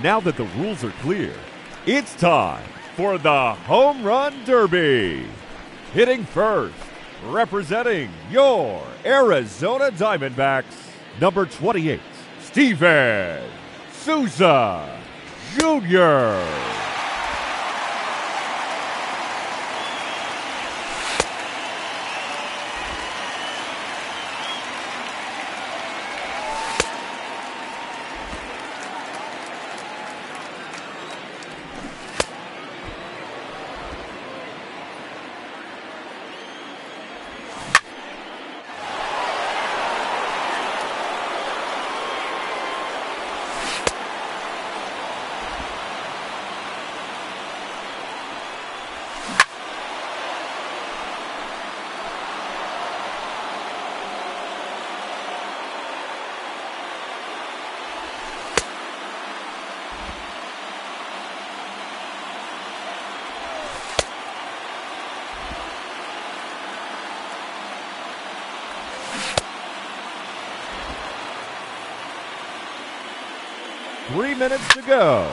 Now that the rules are clear, it's time for the Home Run Derby. Hitting first, representing your Arizona Diamondbacks, number 28, Steven Souza Jr. Three minutes to go.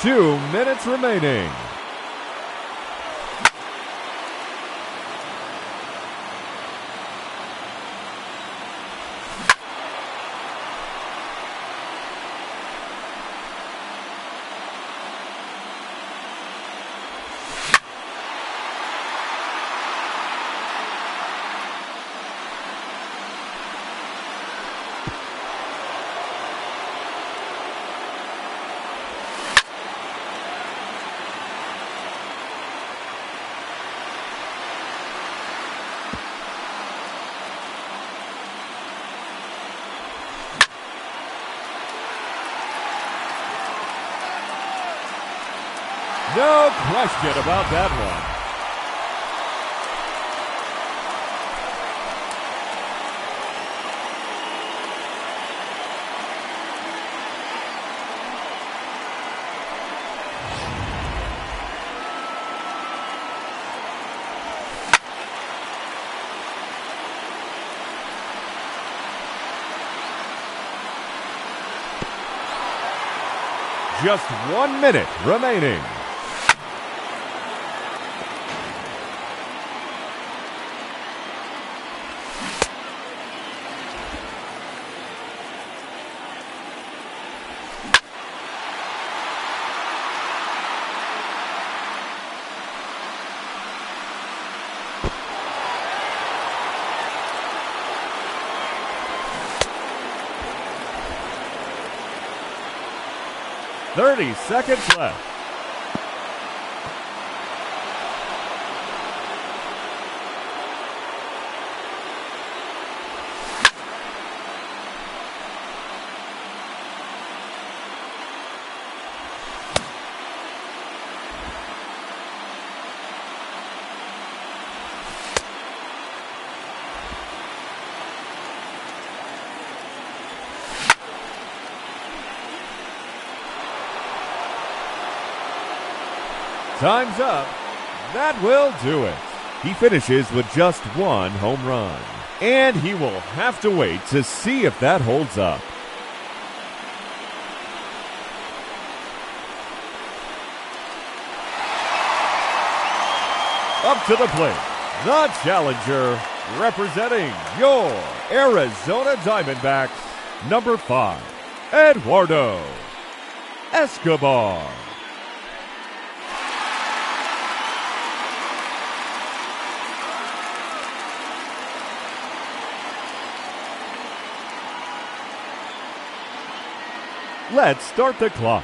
Two minutes remaining. No question about that one. Just 1 minute remaining. Thirty seconds left. Time's up. That will do it. He finishes with just one home run, and he will have to wait to see if that holds up. Up to the plate, the challenger, representing your Arizona Diamondbacks, number 5, Eduardo Escobar. Let's start the clock.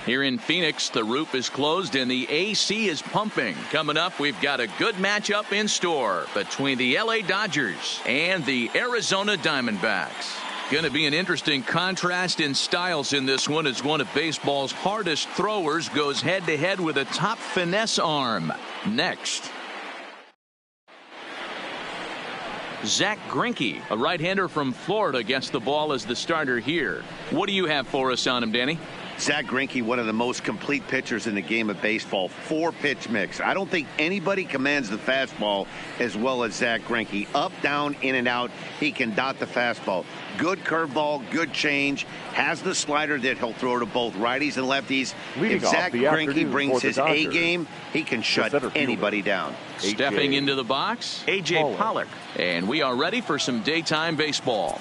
Here in Phoenix, the roof is closed and the AC is pumping. Coming up, we've got a good matchup in store between the LA Dodgers and the Arizona Diamondbacks. Going to be an interesting contrast in styles in this one as one of baseball's hardest throwers goes head-to-head with a top finesse arm. Next. Zack Greinke, a right-hander from Florida, gets the ball as the starter here. What do you have for us on him, Danny? Zack Greinke, one of the most complete pitchers in the game of baseball. 4-pitch mix. I don't think anybody commands the fastball as well as Zack Greinke. Up, down, in and out. He can dot the fastball. Good curveball, good change. Has the slider that he'll throw to both righties and lefties. If Zack Greinke brings his A game, he can shut anybody down. Stepping into the box, A.J. Pollock. And we are ready for some daytime baseball.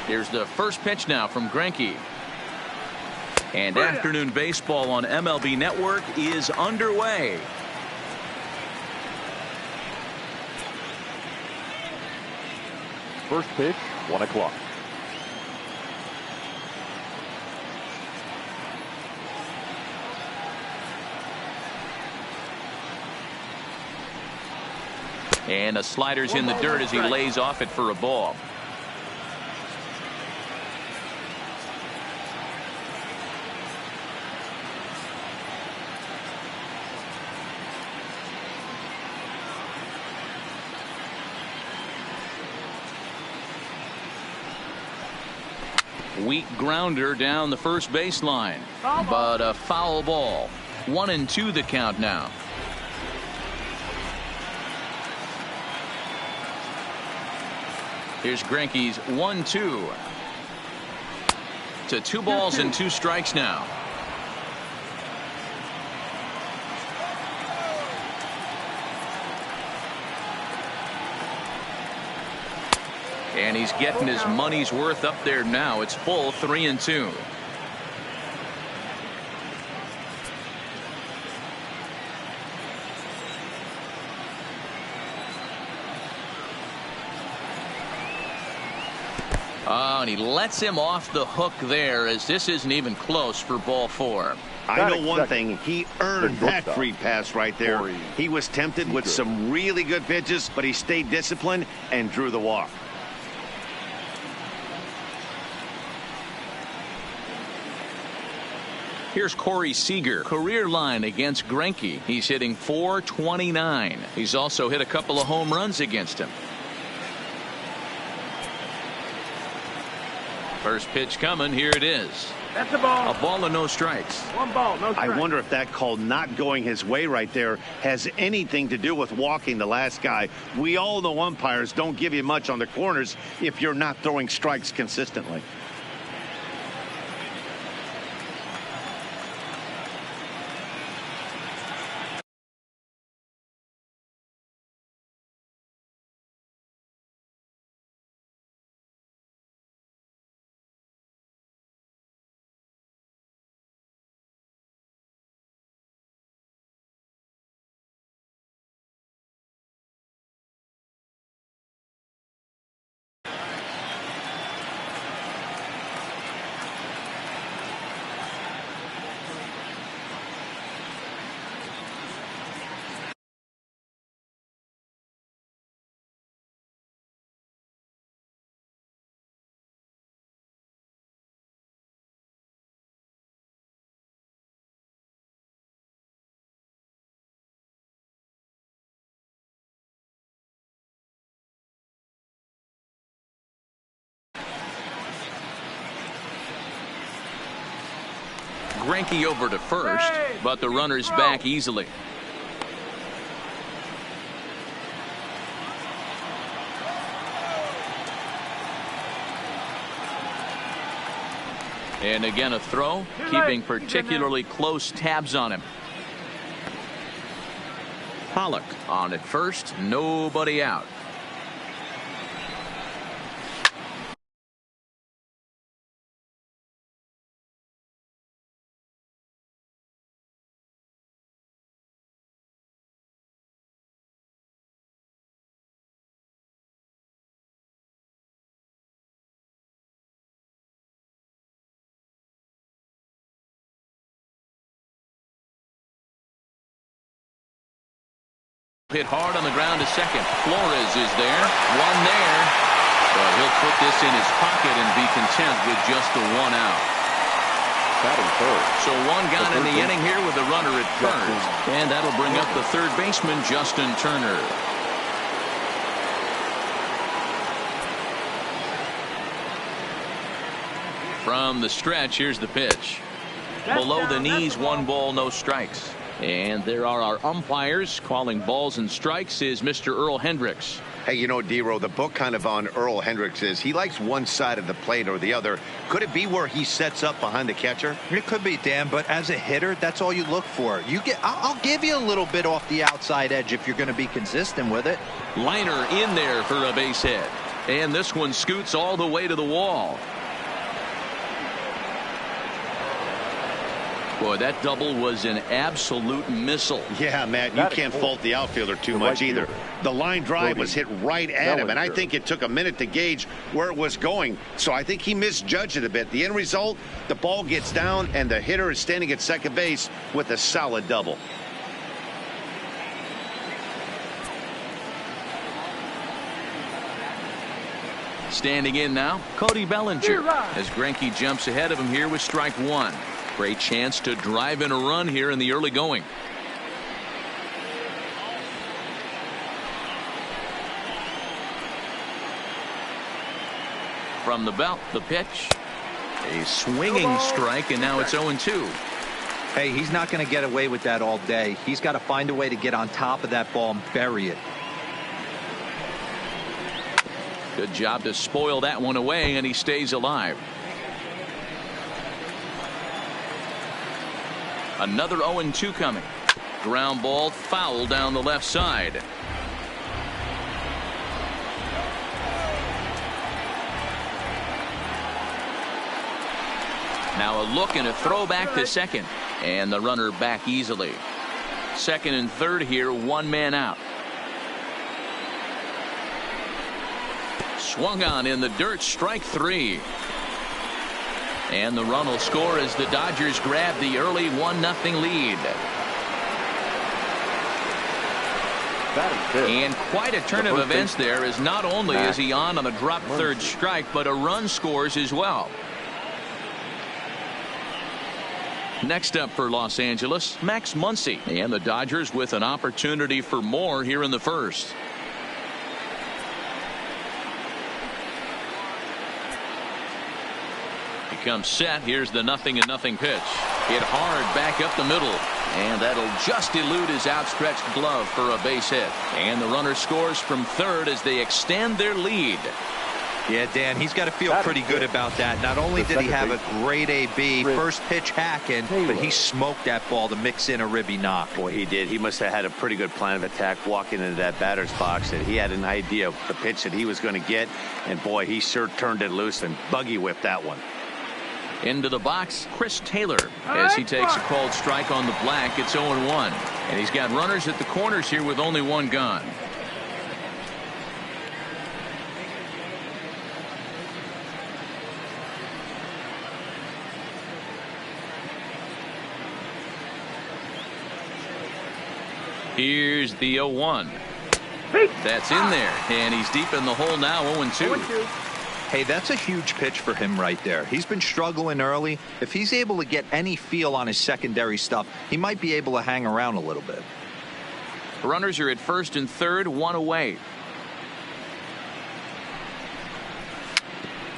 Here's the first pitch now from Greinke. And afternoon baseball on MLB Network is underway. First pitch, 1 o'clock. And the slider's in the dirt as he lays off it for a ball. Weak grounder down the first baseline, but a foul ball. 1-2 the count now. Here's Greinke's 1-2 to 2 balls and 2 strikes now. And he's getting his money's worth up there now. It's full 3-2. Oh, and he lets him off the hook there as this isn't even close for ball 4. I know one thing. He earned that free pass right there. He was tempted with some really good pitches, but he stayed disciplined and drew the walk. Here's Corey Seager, career line against Greinke. He's hitting .429. He's also hit a couple of home runs against him. First pitch coming. Here it is. That's a ball. A ball and no strikes. One ball, no strikes. I wonder if that call not going his way right there has anything to do with walking the last guy. We all know umpires don't give you much on the corners if you're not throwing strikes consistently. Greinke over to first, but the runner's back easily. And again a throw, keeping particularly close tabs on him. Pollock on at first, nobody out. Hit hard on the ground to second. Flores is there. One there. But he'll put this in his pocket and be content with just the one out. So one got in the inning here with the runner at first. And that'll bring up the third baseman, Justin Turner. From the stretch, here's the pitch. Below the knees, one ball, no strikes. And there are our umpires. Calling balls and strikes is Mr. Earl Hendricks. Hey, you know, D-Row, the book kind of on Earl Hendricks is he likes one side of the plate or the other. Could it be where he sets up behind the catcher? It could be, Dan, but as a hitter, that's all you look for. I'll give you a little bit off the outside edge if you're going to be consistent with it. Liner in there for a base hit. And this one scoots all the way to the wall. Boy, that double was an absolute missile. Yeah, Matt, you can't fault the outfielder too much either. The line drive was hit right at him, and I think it took a minute to gauge where it was going. So I think he misjudged it a bit. The end result, the ball gets down, and the hitter is standing at second base with a solid double. Standing in now, Cody Bellinger, as Greinke jumps ahead of him here with strike one. Great chance to drive in a run here in the early going. From the belt, the pitch. A swinging strike, and now it's 0-2. Hey, he's not going to get away with that all day. He's got to find a way to get on top of that ball and bury it. Good job to spoil that one away, and he stays alive. Another 0-2 coming. Ground ball foul down the left side. Now a look and a throw back to second. And the runner back easily. Second and third here, one man out. Swung on in the dirt, strike three. And the run will score as the Dodgers grab the early 1-0 lead. And quite a turn of events there, as not only is he on a drop third strike, but a run scores as well. Next up for Los Angeles, Max Muncy, and the Dodgers with an opportunity for more here in the first. He comes set. Here's the 0-0 pitch. Hit hard back up the middle. And that'll just elude his outstretched glove for a base hit. And the runner scores from third as they extend their lead. Yeah, Dan, he's got to feel pretty good about that. Not only did he have a great AB, first pitch hacking, but he smoked that ball to mix in a ribby knock. Boy, he did. He must have had a pretty good plan of attack walking into that batter's box. And he had an idea of the pitch that he was going to get. And boy, he sure turned it loose and buggy whipped that one. Into the box, Chris Taylor, as he takes a called strike on the black. It's 0-1. And he's got runners at the corners here with only one gone. Here's the 0-1. That's in there, and he's deep in the hole now. 0-2. Hey, that's a huge pitch for him right there. He's been struggling early. If he's able to get any feel on his secondary stuff, he might be able to hang around a little bit. Runners are at first and third, one away.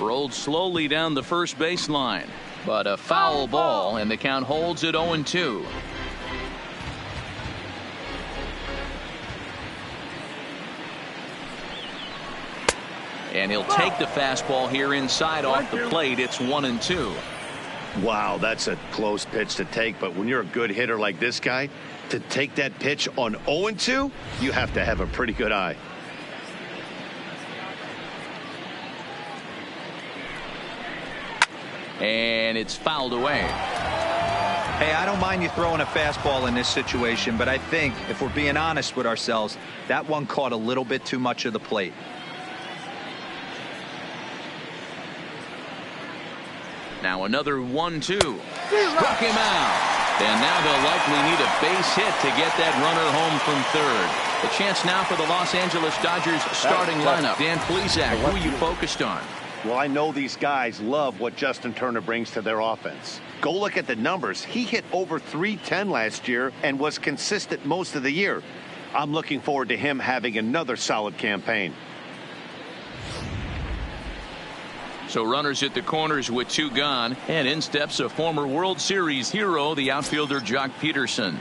Rolled slowly down the first baseline, but a foul ball, and the count holds at 0-2. And he'll take the fastball here inside off the plate. It's 1-2. Wow, that's a close pitch to take. But when you're a good hitter like this guy, to take that pitch on 0-2, you have to have a pretty good eye. And it's fouled away. Hey, I don't mind you throwing a fastball in this situation, but I think if we're being honest with ourselves, that one caught a little bit too much of the plate. Now another 1-2. Struck him out. And now they'll likely need a base hit to get that runner home from third. The chance now for the Los Angeles Dodgers starting lineup. Dan Plesac, who are you focused on? Well, I know these guys love what Justin Turner brings to their offense. Go look at the numbers. He hit over .310 last year and was consistent most of the year. I'm looking forward to him having another solid campaign. So runners at the corners with two gone, and in steps a former World Series hero, the outfielder Jock Peterson.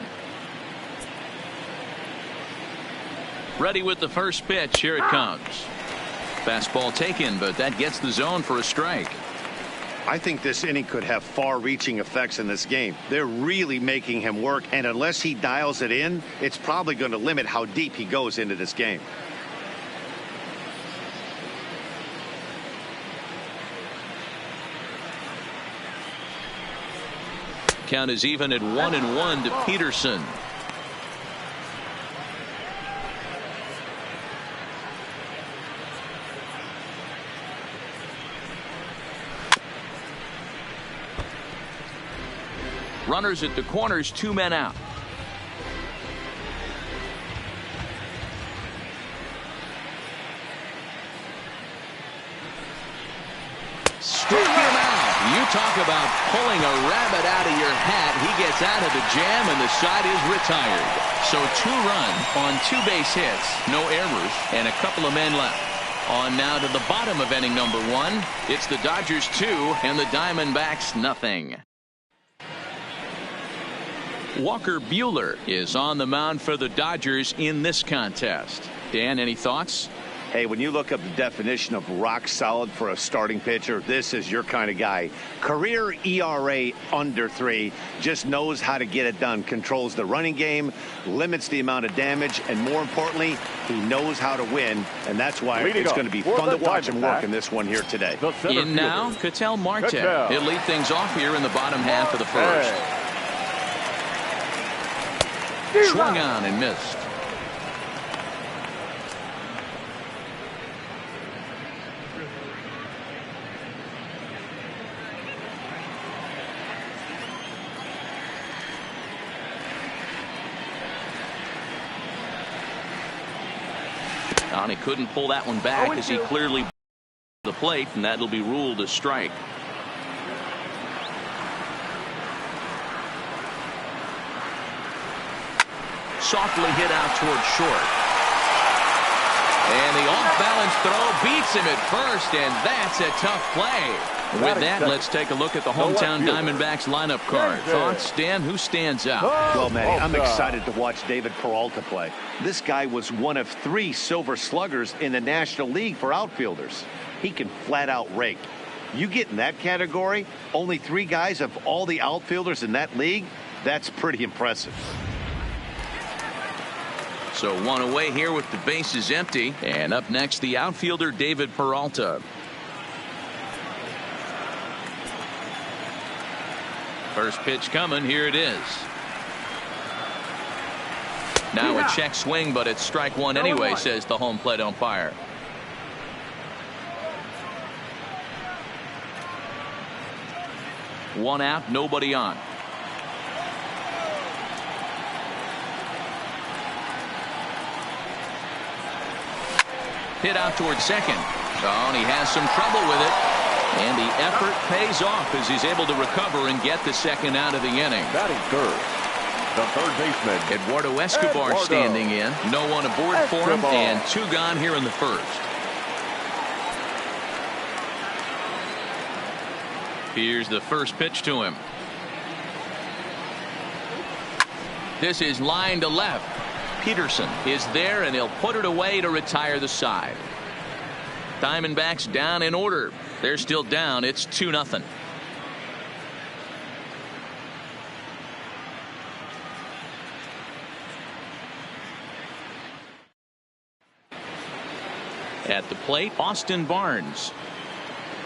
Ready with the first pitch. Here it comes. Fastball taken, but that gets the zone for a strike. I think this inning could have far-reaching effects in this game. They're really making him work, and unless he dials it in, it's probably going to limit how deep he goes into this game. Count is even at 1-1 to Peterson. Runners at the corners, two men out. Struck him out. You talk about pulling a rabbit out of your hat. He gets out of the jam and the side is retired. So 2 runs on 2 base hits, no errors, and a couple of men left. On now to the bottom of inning number 1. It's the Dodgers 2 and the Diamondbacks nothing. Walker Buehler is on the mound for the Dodgers in this contest. Dan, any thoughts? Hey, when you look up the definition of rock solid for a starting pitcher, this is your kind of guy. Career ERA under 3, just knows how to get it done, controls the running game, limits the amount of damage, and more importantly, he knows how to win, and that's why it's going to be fun to watch him work in this one here today. In now, Ketel Marte. He'll lead things off here in the bottom half of the first. Swung on and missed. And he couldn't pull that one back as he clearly the plate, and that'll be ruled a strike. Softly hit out toward short. And the off-balance throw beats him at first, and that's a tough play. With that, let's take a look at the hometown Diamondbacks lineup card. Thoughts, Dan? Who stands out? Well, Manny, I'm excited to watch David Peralta play. This guy was one of 3 Silver Sluggers in the National League for outfielders. He can flat out rake. You get in that category, only 3 guys of all the outfielders in that league, that's pretty impressive. So 1 away here with the bases empty. And up next, the outfielder David Peralta. First pitch coming. Here it is. Now a check swing, but it's strike 1 anyway, says the home plate umpire. One out, nobody on. Hit out towards second. Oh, and he has some trouble with it. And the effort pays off as he's able to recover and get the second out of the inning. Batting third, the third baseman, Eduardo Escobar standing in. No one aboard for him, and 2 gone here in the first. Here's the first pitch to him. This is line to left. Peterson is there, and he'll put it away to retire the side. Diamondbacks down in order. They're still down. It's 2-0. At the plate, Austin Barnes.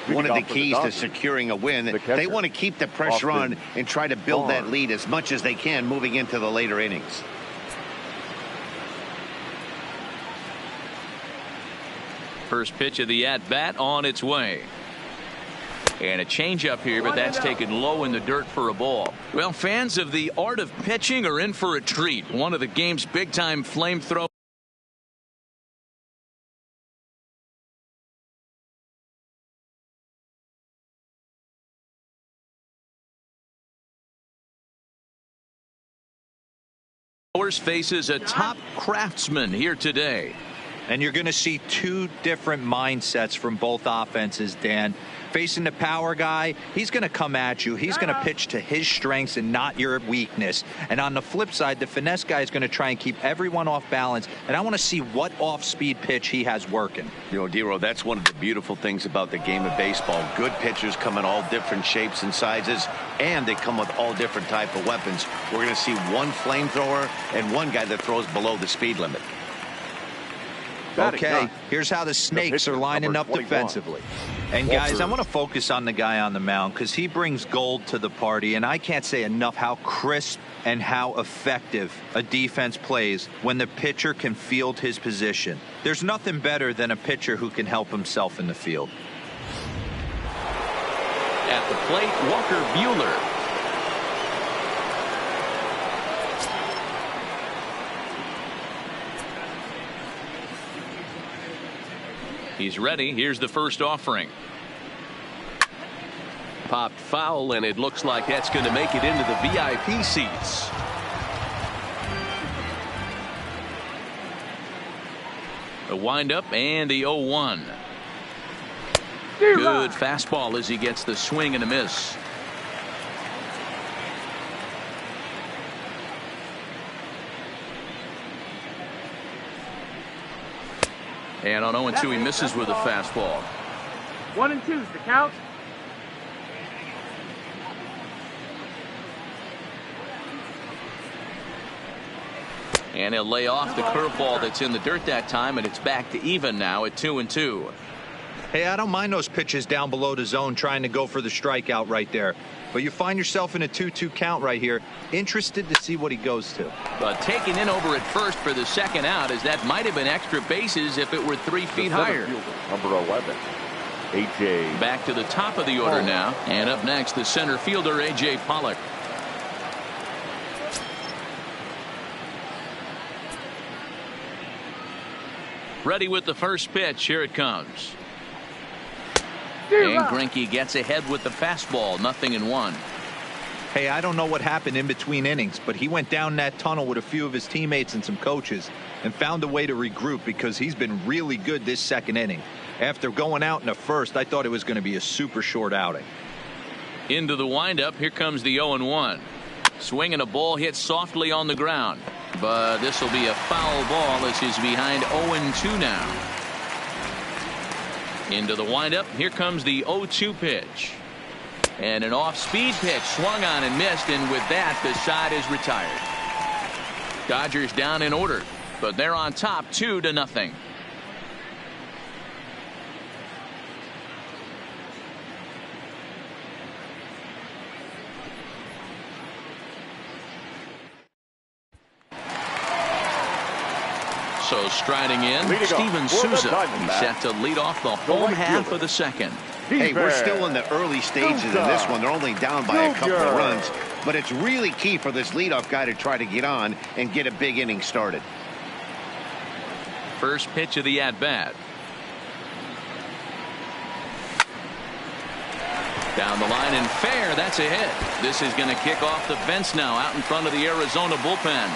One of the keys to securing a win, they want to keep the pressure on and try to build that lead as much as they can moving into the later innings. First pitch of the at-bat on its way. And a changeup here, but that's taken low in the dirt for a ball. Well, fans of the art of pitching are in for a treat. One of the game's big-time flamethrower. Faces a top craftsman here today. And you're going to see 2 different mindsets from both offenses, Dan. Facing the power guy, he's going to come at you. He's going to pitch to his strengths and not your weakness. And on the flip side, the finesse guy is going to try and keep everyone off balance. And I want to see what off-speed pitch he has working. You know, Dero, that's one of the beautiful things about the game of baseball. Good pitchers come in all different shapes and sizes, and they come with all different type of weapons. We're going to see one flamethrower and one guy that throws below the speed limit. Okay, here's how the Snakes are lining up defensively. And guys, I want to focus on the guy on the mound because he brings gold to the party, and I can't say enough how crisp and how effective a defense plays when the pitcher can field his position. There's nothing better than a pitcher who can help himself in the field. At the plate, Walker Buehler. He's ready. Here's the first offering. Popped foul, and it looks like that's going to make it into the VIP seats. A windup and the 0-1. Good fastball as he gets the swing and a miss. And on 0-2, he misses with a fastball. 1 and 2's the count. And he'll lay off the curveball that's in the dirt that time, and it's back to even now at 2-2. Hey, I don't mind those pitches down below the zone trying to go for the strikeout right there. But you find yourself in a 2-2 count right here. Interested to see what he goes to. But taken in over at first for the second out, as that might have been extra bases if it were 3 feet higher. Number 11, A.J. Back to the top of the order now. And up next, the center fielder, A.J. Pollock. Ready with the first pitch. Here it comes. And Greinke gets ahead with the fastball. 0-1. Hey, I don't know what happened in between innings, but he went down that tunnel with a few of his teammates and some coaches and found a way to regroup because he's been really good this second inning. After going out in the first, I thought it was going to be a super short outing. Into the windup, here comes the 0-1. Swinging a ball hit softly on the ground, but this will be a foul ball as he's behind 0-2 now. Into the windup, here comes the 0-2 pitch. And an off-speed pitch swung on and missed, and with that the side is retired. Dodgers down in order, but they're on top 2-0. So striding in, Steven Souza. He's set to lead off the home half of the second. Hey, we're still in the early stages of this one. They're only down by a couple of runs, but it's really key for this leadoff guy to try to get on and get a big inning started. First pitch of the at-bat. Down the line and fair. That's a hit. This is going to kick off the fence now out in front of the Arizona bullpen.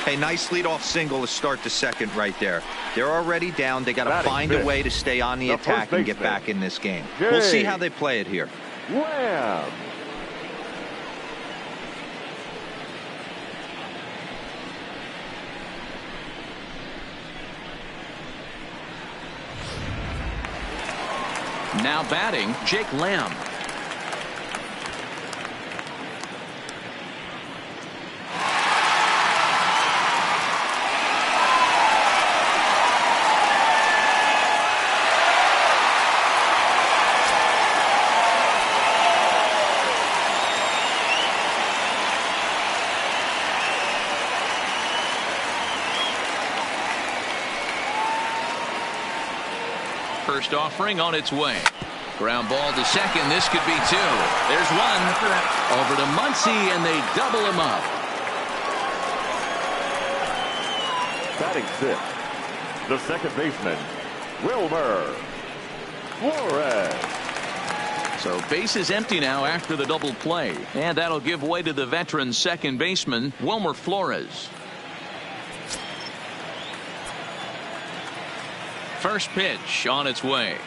Hey, nice leadoff single to start the second right there. They're already down. They got to find a way to stay on the attack and get back in this game. We'll see how they play it here. Lamb. Now batting, Jake Lamb. First offering on its way. Ground ball to second. This could be two. There's one. Over to Muncy, and they double him up. Batting fifth, the second baseman, Wilmer Flores. So base is empty now after the double play, and that'll give way to the veteran second baseman, Wilmer Flores. First pitch on its way.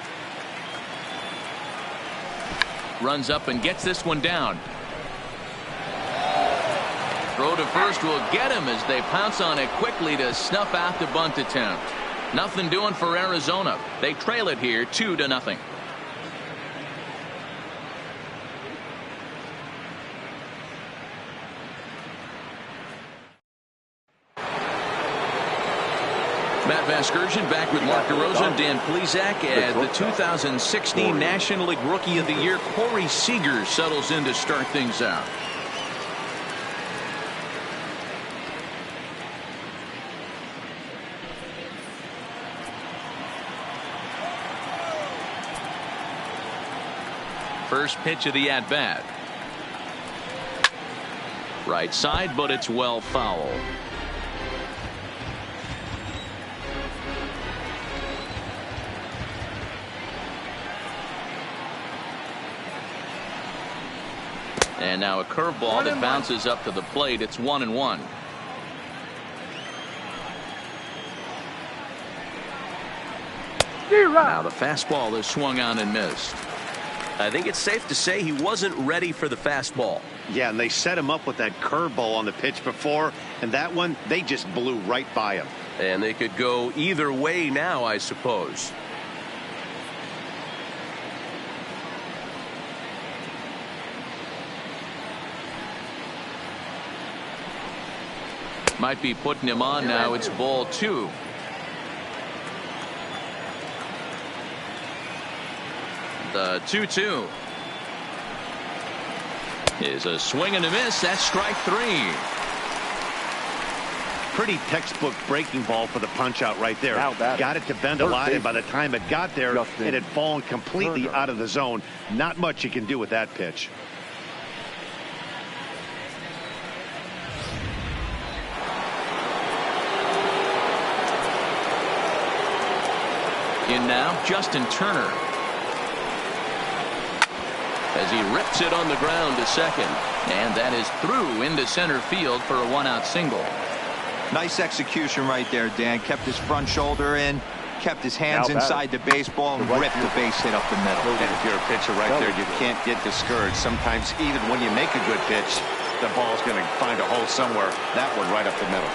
Runs up and gets this one down. Throw to first will get him as they pounce on it quickly to snuff out the bunt attempt. Nothing doing for Arizona. They trail it here 2-0. Matt Vasgersian back with Mark DeRosa and Dan Plesac, as the 2016 National League Rookie of the Year Corey Seager settles in to start things out. First pitch of the at-bat. Right side, but it's well foul. And now a curveball that bounces up to the plate. It's 1-1. Now the fastball is swung on and missed. I think it's safe to say he wasn't ready for the fastball. Yeah, and they set him up with that curveball on the pitch before, and that one, they just blew right by him. And they could go either way now, I suppose. Might be putting him on now. It's ball 2. The 2-2 is a swing and a miss. That's strike 3. Pretty textbook breaking ball for the punch out right there. Got it to bend a line, and by the time it got there, it had fallen completely out of the zone. Not much you can do with that pitch. In now, Justin Turner. as he rips it on the ground to second. And that is through into center field for a 1-out single. Nice execution right there, Dan. Kept his front shoulder in, kept his hands inside the baseball, and ripped the base hit up the middle. And if you're a pitcher right there, you can't get discouraged. Sometimes even when you make a good pitch, the ball's going to find a hole somewhere. That one right up the middle.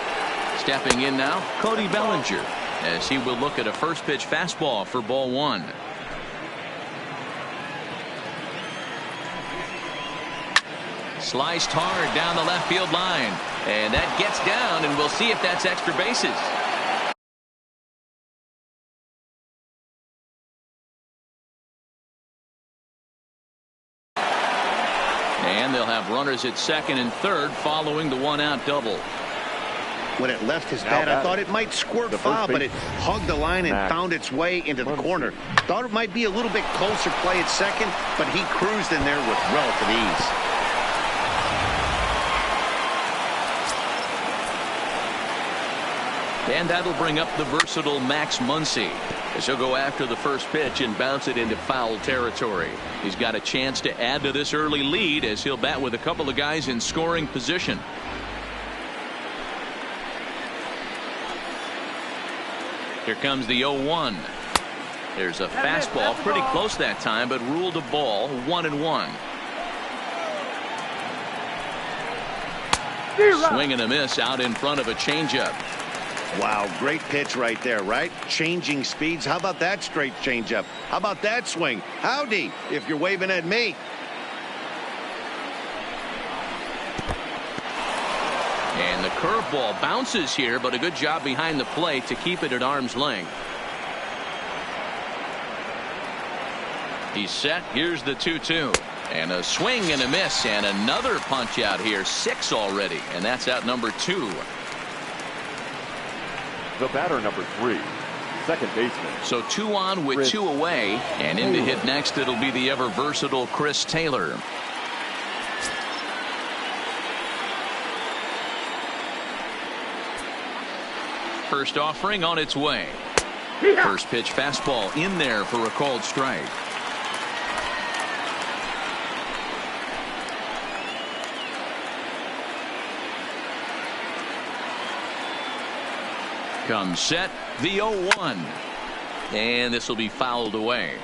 Stepping in now, Cody Bellinger, as he will look at a first pitch fastball for ball 1. Sliced hard down the left field line, and that gets down, and we'll see if that's extra bases. And they'll have runners at second and third following the 1-out double. When it left his bat, I thought it might squirt foul, but it hugged the line and found its way into the corner. Thought it might be a little bit closer play at second, but he cruised in there with relative ease. And that'll bring up the versatile Max Muncy, as he'll go after the first pitch and bounce it into foul territory. He's got a chance to add to this early lead as he'll bat with a couple of guys in scoring position. Here comes the 0-1. There's a fastball, pretty close that time, but ruled a ball, 1-1. Swing and a miss out in front of a changeup. Wow, great pitch right there, right? Changing speeds. How about that straight changeup? How about that swing? Howdy, if you're waving at me. And the curveball bounces here, but a good job behind the plate to keep it at arm's length. He's set. Here's the 2-2. And a swing and a miss, and another punch out here. 6 already, and that's out number 2. The batter, number 3, second baseman. So 2 on with 2 away, and in to hit next it'll be the ever versatile Chris Taylor. First offering on its way. First pitch fastball in there for a called strike. Comes set, the 0-1. And this will be fouled away.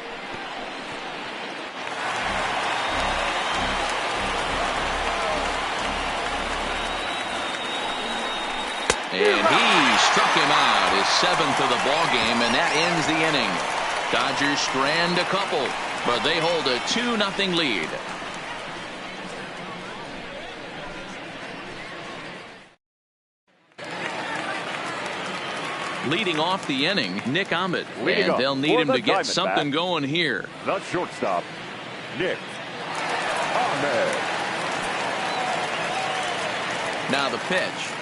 And he struck him out, his 7th of the ball game, and that ends the inning. Dodgers strand a couple, but they hold a 2-0 lead. Leading off the inning, Nick Ahmed, and they'll need him to get something going here. The shortstop, Nick Ahmed. Now the pitch.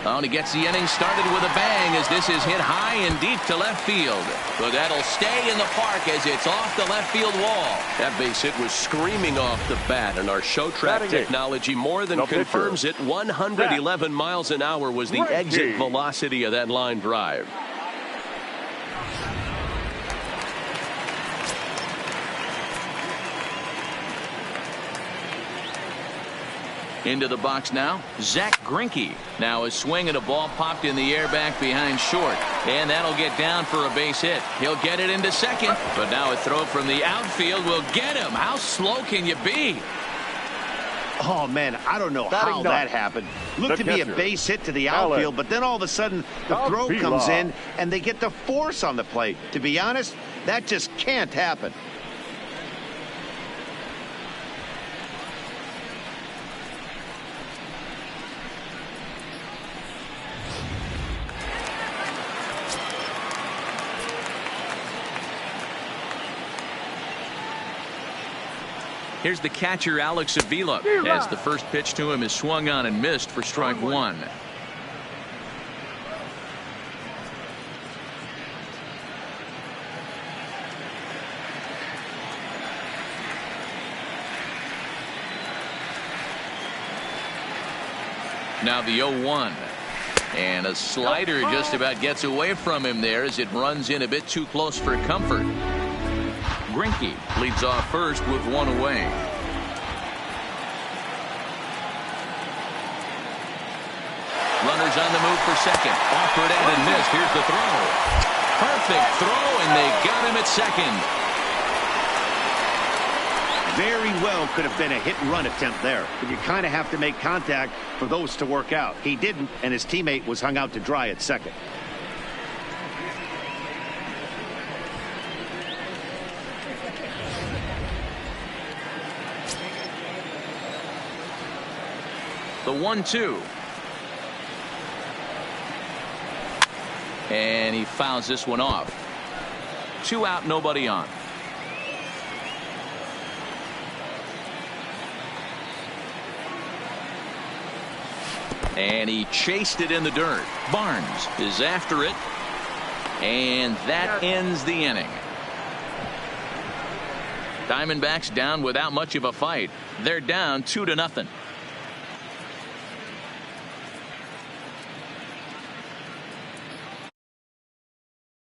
Oh, and he gets the inning started with a bang as this is hit high and deep to left field. But that'll stay in the park as it's off the left field wall. That base hit was screaming off the bat, and our show track technology more than confirms it. 111 miles an hour was the exit velocity of that line drive. Into the box now, Zach Greinke. Now a swing and a ball popped in the air back behind short. And that'll get down for a base hit. He'll get it into second. But now a throw from the outfield will get him. How slow can you be? Oh, man, I don't know how that happened. Looked to be a base hit to the outfield, but then all of a sudden the throw comes in and they get the force on the plate. To be honest, that just can't happen. Here's the catcher, Alex Avila, as the first pitch to him is swung on and missed for strike 1. Now the 0-1. And a slider just about gets away from him there as it runs in a bit too close for comfort. Greinke leads off first with one away. Runners on the move for second. Offered and missed. Here's the throw. Perfect throw, and they got him at second. Very well could have been a hit-and-run attempt there, but you kind of have to make contact for those to work out. He didn't, and his teammate was hung out to dry at second. The 1-2. And he fouls this one off. 2 out, nobody on. And he chased it in the dirt. Barnes is after it. And that ends the inning. Diamondbacks down without much of a fight. They're down 2-0.